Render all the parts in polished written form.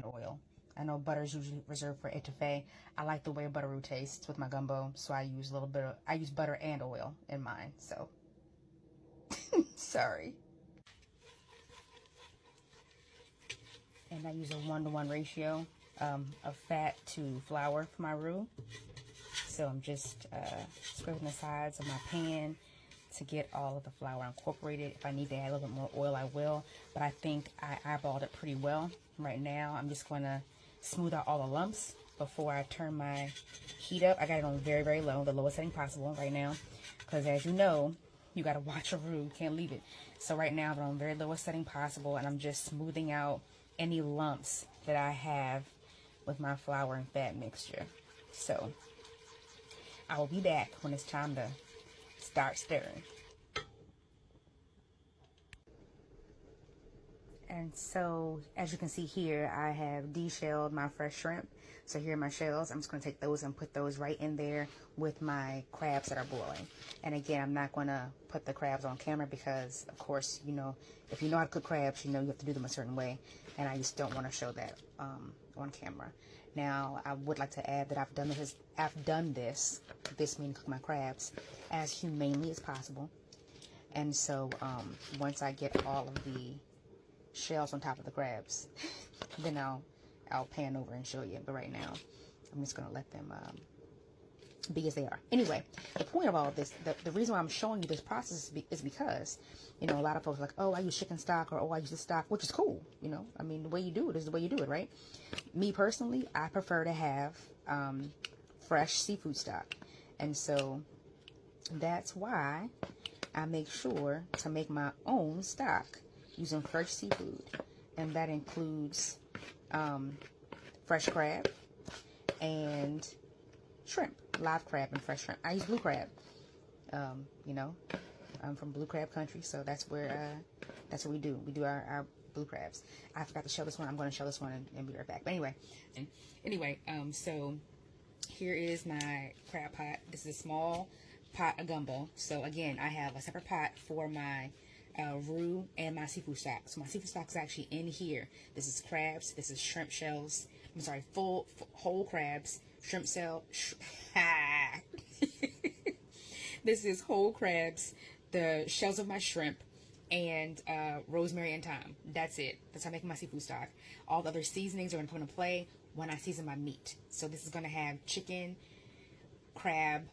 and oil. I know butter is usually reserved for etouffee. I like the way butteroo tastes with my gumbo, so I use a little bit of, I use butter and oil in mine, so sorry. And I use a 1-to-1 ratio of fat to flour for my roux. So I'm just scraping the sides of my pan to get all of the flour incorporated. If I need to add a little bit more oil, I will. But I think I eyeballed it pretty well. Right now, I'm just going to smooth out all the lumps before I turn my heat up. I got it on very, very low, the lowest setting possible right now. Because as you know, you got to watch your roux. You can't leave it. So right now, I'm on very lowest setting possible. And I'm just smoothing out any lumps that I have with my flour and fat mixture. So I will be back when it's time to start stirring. And so, as you can see here, I have de-shelled my fresh shrimp. So here are my shells. I'm just going to take those and put those right in there with my crabs that are boiling. And again, I'm not going to put the crabs on camera because, of course, you know, if you know how to cook crabs, you know you have to do them a certain way. And I just don't want to show that on camera. Now, I would like to add that I've done this meaning cook my crabs, as humanely as possible. And so, once I get all of the shells on top of the crabs, then I'll pan over and show you. But right now, I'm just gonna let them be as they are. Anyway, the point of all of this, the reason why I'm showing you this process is because, you know, a lot of folks are like, oh, I use chicken stock, or oh, I use this stock, which is cool. You know, I mean, the way you do it is the way you do it, right? Me personally, I prefer to have fresh seafood stock, and so that's why I make sure to make my own stock using fresh seafood, and that includes fresh crab and shrimp, live crab and fresh shrimp. I use blue crab. You know, I'm from blue crab country, so that's what we do. We do our blue crabs. I forgot to show this one. I'm going to show this one and be right back. But anyway, so here is my crab pot. This is a small pot of gumbo. So again, I have a separate pot for my roux and my seafood stock. So my seafood stock is actually in here. This is crabs. This is shrimp shells. I'm sorry, whole crabs, shrimp shell. This is whole crabs, the shells of my shrimp, and rosemary and thyme. That's it. That's how I make my seafood stock. All the other seasonings are going to come into play when I season my meat. So this is going to have chicken, crab,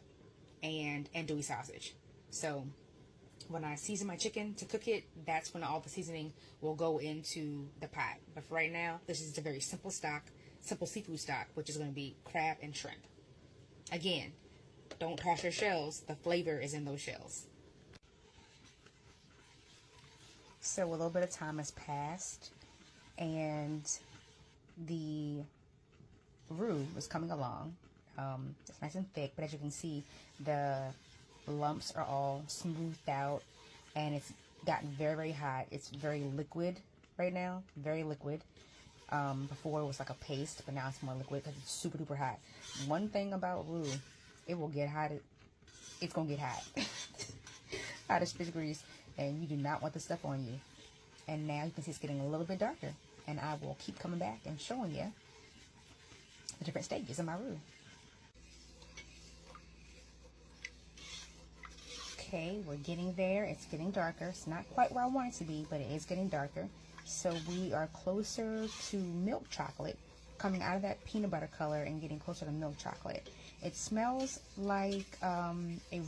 and andouille sausage. So when I season my chicken to cook it, that's when all the seasoning will go into the pot. But for right now, this is a very simple stock, simple seafood stock, which is going to be crab and shrimp. Again, don't toss your shells. The flavor is in those shells. So a little bit of time has passed, and the roux is coming along. It's nice and thick, but as you can see, the lumps are all smoothed out, and it's gotten very, very hot. It's very liquid right now, very liquid. Before it was like a paste, but now it's more liquid because it's super duper hot. One thing about roux, it will get hot. It's gonna get hot. Hot as 50 degrees, and you do not want this stuff on you. And now you can see it's getting a little bit darker, and I will keep coming back and showing you the different stages of my roux. Okay, we're getting there. It's getting darker. It's not quite where I want it to be, but it is getting darker. So we are closer to milk chocolate, coming out of that peanut butter color and getting closer to milk chocolate. It smells like a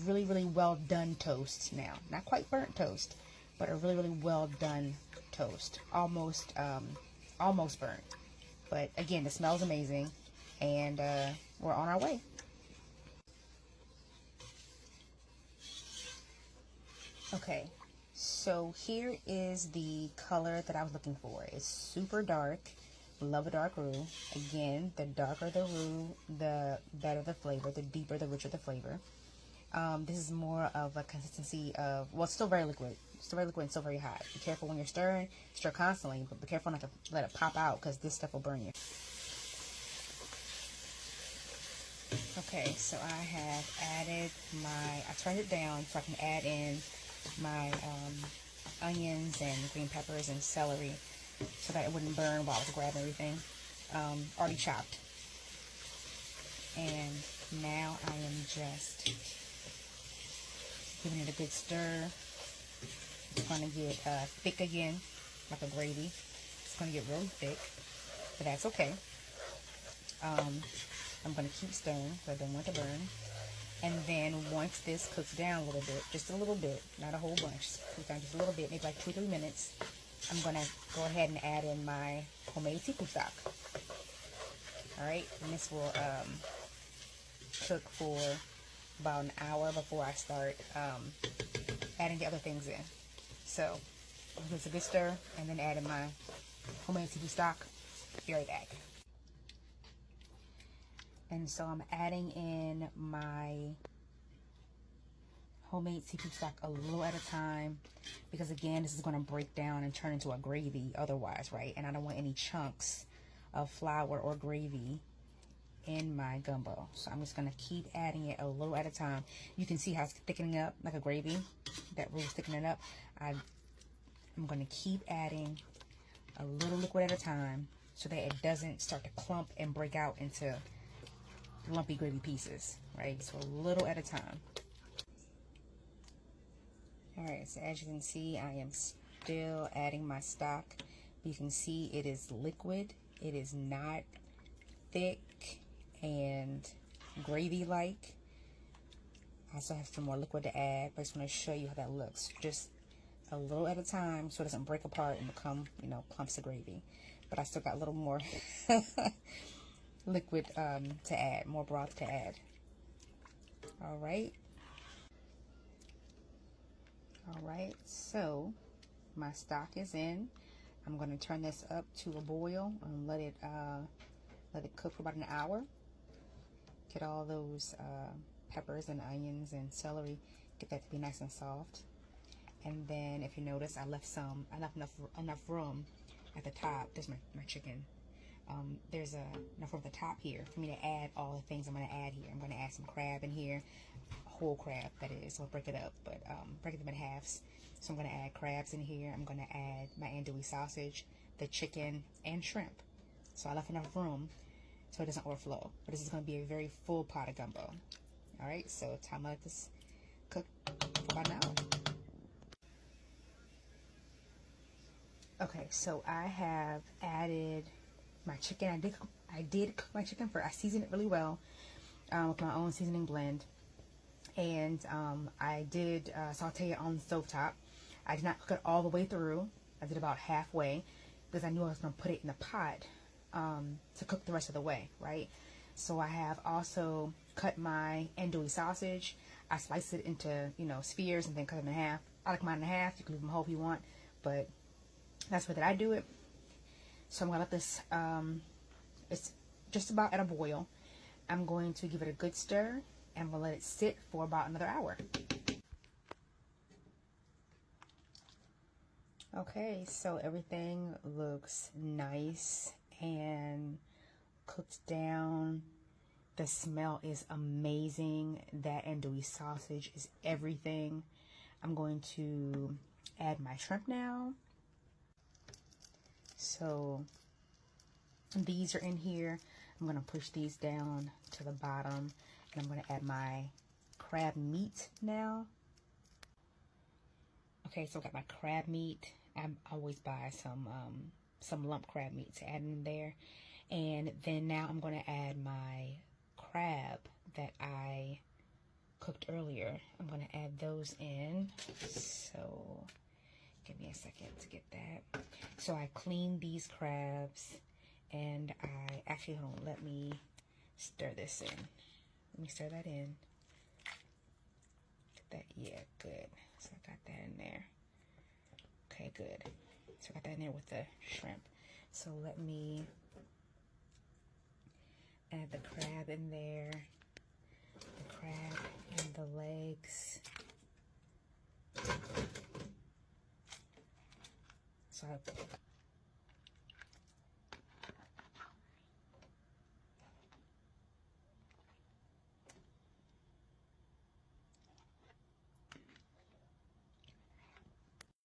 really, really well done toast now. Not quite burnt toast, but a really, really well done toast. Almost burnt. But again, the smell's amazing, and we're on our way. Okay, so here is the color that I was looking for. It's super dark. Love a dark roux. Again, the darker the roux, the better the flavor, the deeper, the richer the flavor. This is more of a consistency of, well, it's still very liquid. It's still very liquid and still very hot. Be careful when you're stirring. Stir constantly, but be careful not to let it pop out because this stuff will burn you. Okay, so I have added I turned it down so I can add in my onions and green peppers and celery so that it wouldn't burn while I was grabbing everything. already chopped. And now I am just giving it a good stir. It's going to get thick again, like a gravy. It's going to get really thick, but that's okay. I'm going to keep stirring so I don't want to burn. And then once this cooks down a little bit, just a little bit, not a whole bunch, cook down just a little bit, maybe like 2-3 minutes, I'm going to go ahead and add in my homemade seafood stock. Alright, and this will cook for about an hour before I start adding the other things in. So, give it a good stir, and then add in my homemade seafood stock. Be right back. And so I'm adding in my homemade seafood stock a little at a time, because again, this is going to break down and turn into a gravy otherwise, right? And I don't want any chunks of flour or gravy in my gumbo. So I'm just going to keep adding it a little at a time. You can see how it's thickening up like a gravy. That really thickening up. I'm going to keep adding a little liquid at a time so that it doesn't start to clump and break out into lumpy gravy pieces, right? So a little at a time. Alright, so as you can see, I am still adding my stock. You can see it is liquid. It is not thick and gravy-like. I still have some more liquid to add, but I just want to show you how that looks. Just a little at a time so it doesn't break apart and become, you know, clumps of gravy. But I still got a little more liquid to add, more broth to add. Alright. Alright, so my stock is in. I'm going to turn this up to a boil and let it cook for about an hour. Get all those peppers and onions and celery, get that to be nice and soft. And then if you notice, I left enough room at the top. There's my chicken. There's enough room at the top here for me to add all the things I'm going to add here. I'm going to add some crab in here, whole crab that is, so I'll break it up, but break them in halves. So I'm going to add crabs in here. I'm going to add my andouille sausage, the chicken, and shrimp. So I left enough room so it doesn't overflow. But this is going to be a very full pot of gumbo. Alright, so time to let this cook for about an hour. Okay, so I have added my chicken. I did cook my chicken first. I seasoned it really well with my own seasoning blend. And I did saute it on the stovetop. I did not cook it all the way through. I did about halfway because I knew I was going to put it in the pot to cook the rest of the way, right? So I have also cut my andouille sausage. I sliced it into, you know, spheres and then cut them in half. I like mine in half. You can leave them whole if you want, but that's the way that I do it. So I'm going to let this, it's just about at a boil. I'm going to give it a good stir and we'll let it sit for about another hour. Okay, so everything looks nice and cooked down. The smell is amazing. That andouille sausage is everything. I'm going to add my shrimp now. So these are in here. I'm going to push these down to the bottom. And I'm going to add my crab meat now. Okay, so I got my crab meat. I always buy some lump crab meat to add in there. And then now I'm going to add my crab that I cooked earlier. I'm going to add those in. So give me a second to get that. So I cleaned these crabs and I actually, hold on, let me stir this in. Let me stir that in. Get that, yeah, good. So I got that in there. Okay, good. So I got that in there with the shrimp. So let me add the crab in there. The crab and the legs. So